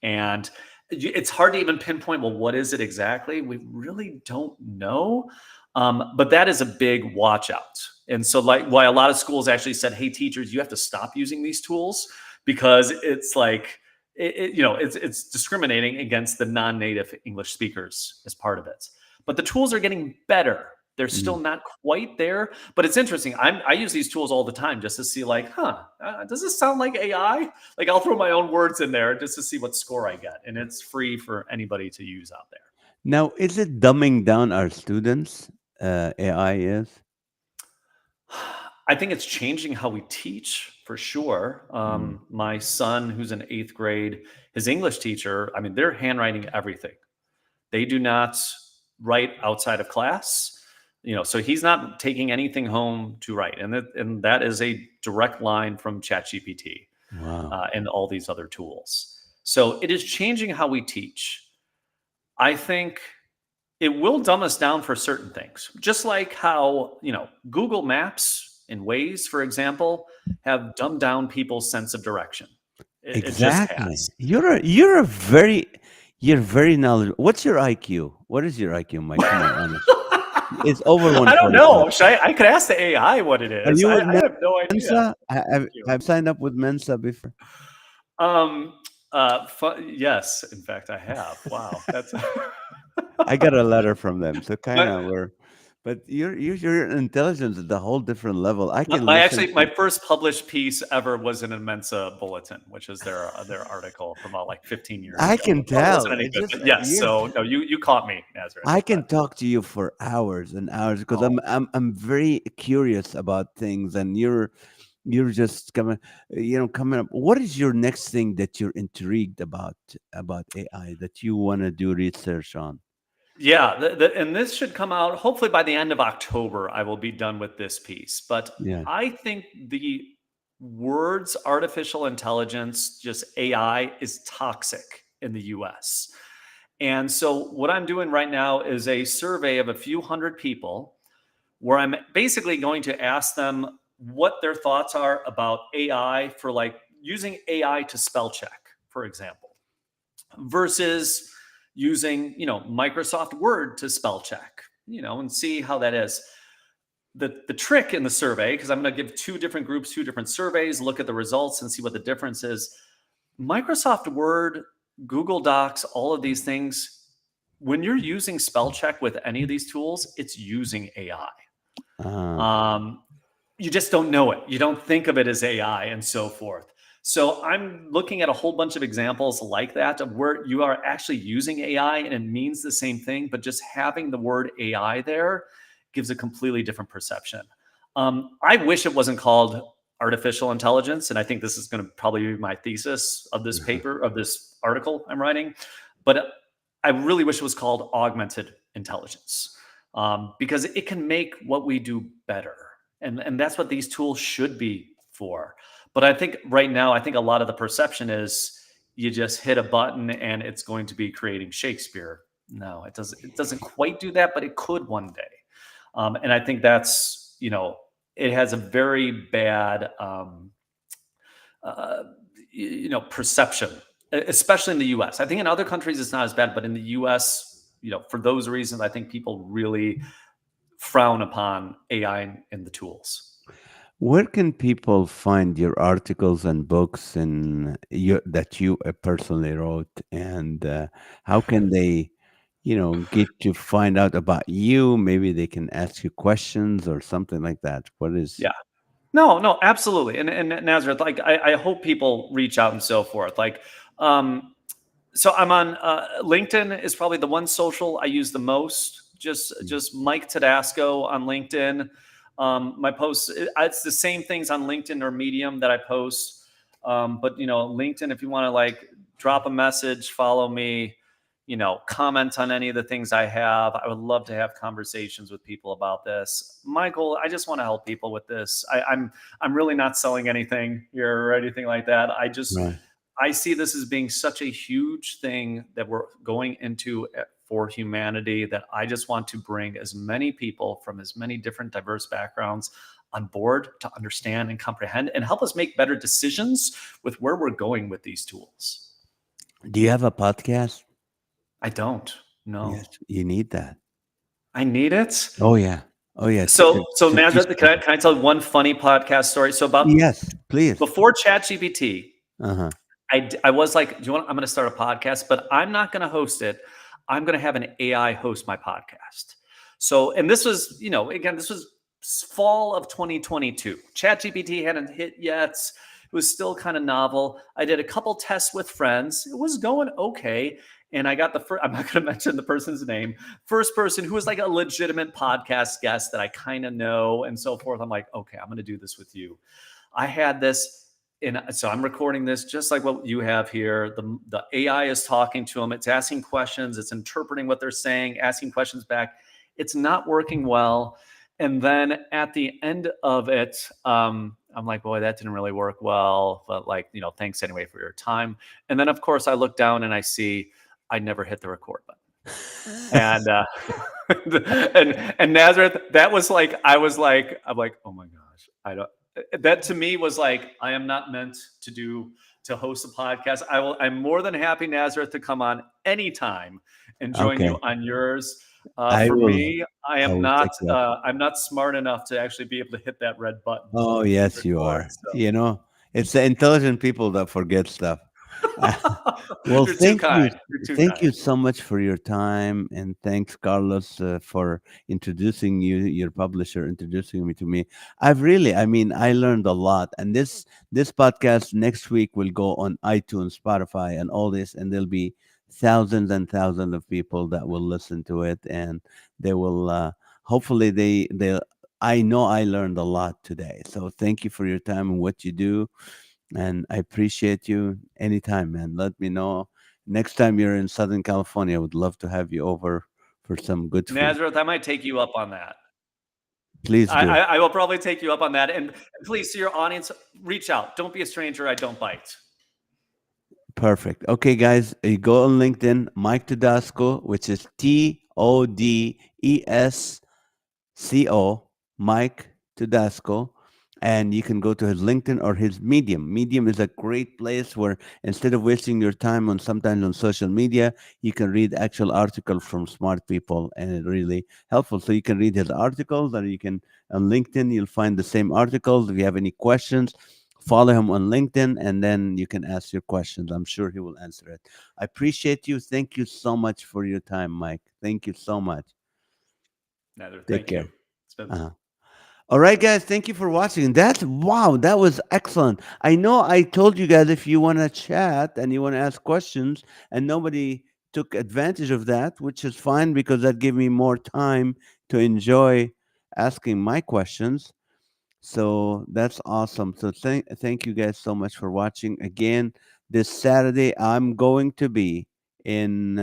And it's hard to even pinpoint, well, what is it exactly? We really don't know. But that is a big watch out. And so, like, why a lot of schools actually said, hey, teachers, you have to stop using these tools, because it's like, it's discriminating against the non-native English speakers as part of it. But the tools are getting better. They're still Mm. not quite there, but it's interesting. I use these tools all the time just to see, like, does this sound like AI? Like, I'll throw my own words in there just to see what score I get, and it's free for anybody to use out there. Now, is it dumbing down our students? AI is. I think it's changing how we teach for sure. Mm. My son, who's in eighth grade, his English teacher, I mean, they're handwriting everything. They do not write outside of class. So he's not taking anything home to write, and that is a direct line from ChatGPT Wow. and all these other tools. So it is changing how we teach. I think it will dumb us down for certain things, just like how Google Maps and Waze, for example, have dumbed down people's sense of direction. It just Exactly. has. You're very knowledgeable. What's your IQ? What is your IQ, Mike? Come on, honest. It's over I don't 145. know. I could ask the AI what it Are is. you with I have no idea. Mensa? Thank you. I've signed up with Mensa before. Um, yes, in fact, I have. Wow, that's I got a letter from them, so kind my, of we're. But your intelligence is a whole different level. I can my listen actually my to. first published piece ever was in a Mensa bulletin, which is their article from about like 15 years I ago. can Well, it wasn't tell. any It's good, just but yes. you're. So no, you caught me, Nazareth. I can But talk to you for hours and hours because oh, I'm very curious about things, and you're just coming up. What is your next thing that you're intrigued about AI that you want to do research on? yeah, and this should come out hopefully by the end of October. I will be done with this piece, but Yeah. I think words artificial intelligence, just AI, is toxic in the US. And so, what I'm doing right now is a survey of a few hundred people where I'm basically going to ask them what their thoughts are about AI, for like using AI to spell check, for example, versus using, Microsoft Word to spell check, and see how that is. The trick in the survey, because I'm going to give two different groups, two different surveys, look at the results and see what the difference is. Microsoft Word, Google Docs, all of these things, when you're using spell check with any of these tools, it's using AI. Uh, Um, you just don't know it. You don't think of it as AI and so forth. So I'm looking at a whole bunch of examples like that of where you are actually using AI and it means the same thing, but just having the word AI there gives a completely different perception. I wish it wasn't called artificial intelligence, and I think this is going to probably be my thesis of this paper, of this article I'm writing. But I really wish it was called augmented intelligence, because it can make what we do better, and that's what these tools should be for. But I think right now, I think a lot of the perception is you just hit a button and it's going to be creating Shakespeare. No, it doesn't. It doesn't quite do that, but it could one day. And I think that's, it has a very bad, uh, perception, especially in the U.S. I think in other countries it's not as bad, but in the U.S., for those reasons, I think people really frown upon AI and the tools. where can people find your articles and books and that you personally wrote? And how can they, get to find out about you? Maybe they can ask you questions or something like that. What is? Yeah. No, no, absolutely. And Nazareth, like I hope people reach out and so forth. Like, so I'm on LinkedIn is probably the one social I use the most. Just Mike Todasco on LinkedIn. My posts, it's the same things on LinkedIn or Medium that I post. But LinkedIn, if you want to like drop a message, follow me, comment on any of the things I have. I would love to have conversations with people about this. Michael, I just want to help people with this. I'm really not selling anything here or anything like that. Right. I see this as being such a huge thing that we're going into for humanity, that I just want to bring as many people from as many different diverse backgrounds on board to understand and comprehend and help us make better decisions with where we're going with these tools. Do you have a podcast? I don't Yes, know. you need that. I need it. Oh yeah. Oh yeah. So To teach Nazareth, can people. I tell one funny podcast story? So about Yes, please. before ChatGPT, Uh huh. I was like, do you want? I'm going to start a podcast, but I'm not going to host it. I'm going to have an AI host my podcast. So, and this was, again, this was fall of 2022. ChatGPT hadn't hit yet. It was still kind of novel. I did a couple tests with friends. It was going okay. And I got the first, I'm not going to mention the person's name, first person who was like a legitimate podcast guest that I kind of know and so forth. I'm like, okay, I'm going to do this with you. I had this, and so I'm recording this just like what you have here. The AI is talking to them. It's asking questions. It's interpreting what they're saying, asking questions back. It's not working well. And then at the end of it, I'm like, boy, that didn't really work well. But like, thanks anyway for your time. And then of course I look down and I see I never hit the record button. And and Nazareth, that was like, I'm like, oh my gosh, I don't. That to me was like, I am not meant to host a podcast. I'm more than happy, Nazareth, to come on anytime and join you Okay. on yours. I For will. me, I will take you up. I'm not smart enough to actually be able to hit that red button Oh and yes, you record. are. It's the intelligent people that forget stuff. Well, You're too kind. You're too thank you kind. so much for your time, and thanks, Carlos, for introducing your publisher, introducing me to me. I mean, I learned a lot, and this podcast next week will go on iTunes, Spotify, and all this, and there'll be thousands and thousands of people that will listen to it, and they will hopefully they. I know I learned a lot today, so thank you for your time and what you do, and I appreciate you anytime, man. Let me know next time you're in Southern California. I would love to have you over for some good food. Nazareth, I might take you up on that. Please do. I will probably take you up on that. And please, to your audience, reach out. Don't be a stranger. I don't bite. Perfect. Okay, guys, you go on LinkedIn, Mike Todasco, which is Todesco, Mike Todasco, and you can go to his LinkedIn or his Medium. Medium is a great place where instead of wasting your time on sometimes on social media, you can read actual articles from smart people, and it's really helpful. So you can read his articles, or you can on LinkedIn you'll find the same articles. If you have any questions, follow him on LinkedIn, and then you can ask your questions. I'm sure he will answer it. I appreciate you. Thank you so much for your time, Mike. Thank you so much. Nether, Take thank you. care. It's been Uh-huh. All right, guys. Thank you for watching. That's wow. That was excellent. I know I told you guys if you want to chat and you want to ask questions, and nobody took advantage of that, which is fine because that gave me more time to enjoy asking my questions. So that's awesome. So thank you guys so much for watching. Again, this Saturday I'm going to be in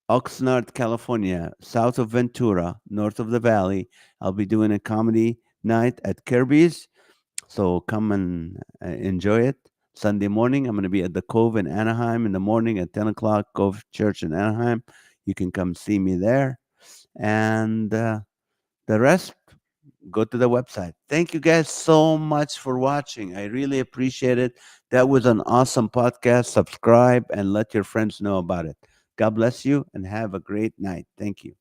Oxnard, California, south of Ventura, north of the valley. I'll be doing a comedy night at Kirby's. So come and enjoy it. Sunday morning, I'm going to be at the Cove in Anaheim in the morning at 10 o'clock, Cove Church in Anaheim. You can come see me there. And the rest, go to the website. Thank you guys so much for watching. I really appreciate it. That was an awesome podcast. Subscribe and let your friends know about it. God bless you and have a great night. Thank you.